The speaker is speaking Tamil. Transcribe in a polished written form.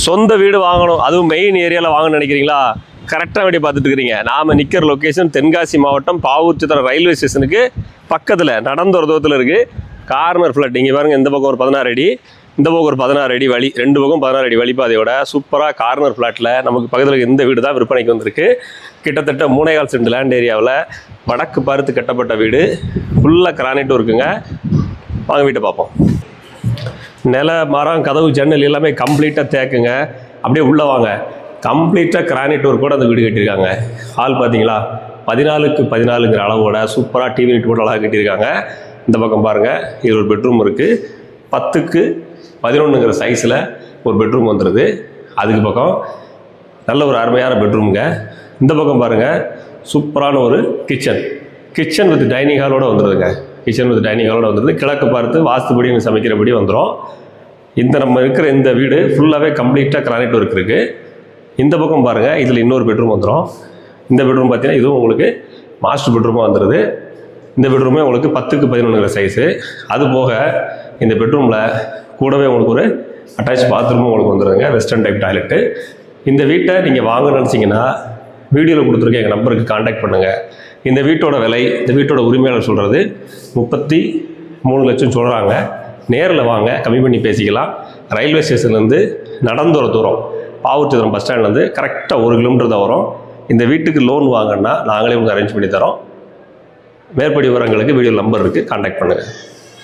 சொந்த வீடு வாங்கணும், அதுவும் மெயின் ஏரியாவில் வாங்கணும்னு நினைக்கிறீங்களா? கரெக்டாக வீடியோ பார்த்துட்டு இருக்கிறீங்க. நாம் நிற்கிற லொக்கேஷன் தென்காசி மாவட்டம் பாவூர் சித்திரம் ரயில்வே ஸ்டேஷனுக்கு பக்கத்தில் நடந்த ஒரு தூரத்தில் இருக்குது. கார்னர் ஃப்ளட் இங்கே பாருங்கள், இந்த பக்கம் ஒரு 16 அடி, இந்த பக்கம் ஒரு 16 அடி வழி, 2 பக்கம் 16 அடி வழிபாதையோட சூப்பராக கார்னர் ஃப்ளாட்டில் நமக்கு பக்கத்தில் இந்த வீடு தான் விற்பனைக்கு வந்திருக்கு. கிட்டத்தட்ட 3.25 சென்ட் லேண்ட் ஏரியாவில் வடக்கு பார்த்து கட்டப்பட்ட வீடு, ஃபுல்லாக கிரானைட்டும் இருக்குங்க. வாங்க வீட்டை பார்ப்போம். நில மரம் கதவு ஜன்னல் எல்லாமே கம்ப்ளீட்டாக தேக்குங்க. அப்படியே உள்ளே வாங்க, கம்ப்ளீட்டாக கிரானைட் ஒர்க் கூட அந்த வீடு கட்டியிருக்காங்க. ஹால் பார்த்தீங்களா, 14க்கு 14ங்கிற அளவோட சூப்பராக டிவி லைட் போட்டு அழகாக கட்டியிருக்காங்க. இந்த பக்கம் பாருங்கள், இது ஒரு பெட்ரூம் இருக்குது. 10க்கு 11ங்கிற சைஸில் ஒரு பெட்ரூம் வந்துடுது. அதுக்கு பக்கம் நல்ல ஒரு அருமையான பெட்ரூமுங்க. இந்த பக்கம் பாருங்கள், சூப்பரான ஒரு கிச்சன் வித் டைனிங் ஹாலோடு வந்துடுதுங்க. கிச்சன் வித் டைனிங் ஹாலோடு வந்துடுது. கிழக்கு பார்த்து வாஸ்துபடி சமைக்கிறபடி வந்துடும். இந்த நம்ம இருக்கிற இந்த வீடு ஃபுல்லாகவே கம்ப்ளீட்டாக கிரானைட் ஒர்க் இருக்குது. இந்த பக்கம் பாருங்கள், இதில் இன்னொரு பெட்ரூம் வந்துடும். இந்த பெட்ரூம் பார்த்தீங்கன்னா இதுவும் உங்களுக்கு மாஸ்டர் பெட்ரூமாக வந்துடுது. இந்த பெட்ரூமே உங்களுக்கு 10க்கு 11ங்கிற சைஸு. அது போக இந்த பெட்ரூமில் கூடவே உங்களுக்கு ஒரு அட்டாச் பாத்ரூமும் உங்களுக்கு வந்துடுதுங்க, வெஸ்டர்ன் டைப் டாய்லெட்டு. இந்த வீட்டை நீங்கள் வாங்க நினச்சிங்கன்னா வீடியோவில் கொடுத்துருக்க எங்கள் நம்பருக்கு கான்டாக்ட் பண்ணுங்கள். இந்த வீட்டோட விலை, இந்த வீட்டோட உரிமையாளர் சொல்கிறது 33 லட்சம் சொல்கிறாங்க. நேரில் வாங்க, கம்மி பண்ணி பேசிக்கலாம். ரயில்வே ஸ்டேஷன்லேருந்து நடந்து ஒரு தூரம், பாவூர் சித்திரம் பஸ் ஸ்டாண்ட்லேருந்து கரெக்டாக 1 கிலோமீட்டர் தான் வரும். இந்த வீட்டுக்கு லோன் வாங்கினா நாங்களே உங்களுக்கு அரேஞ்ச் பண்ணி தரோம். மேற்படி விவரங்களுக்கு வீடியோ நம்பர் இருக்குது, கான்டாக்ட் பண்ணுங்கள்.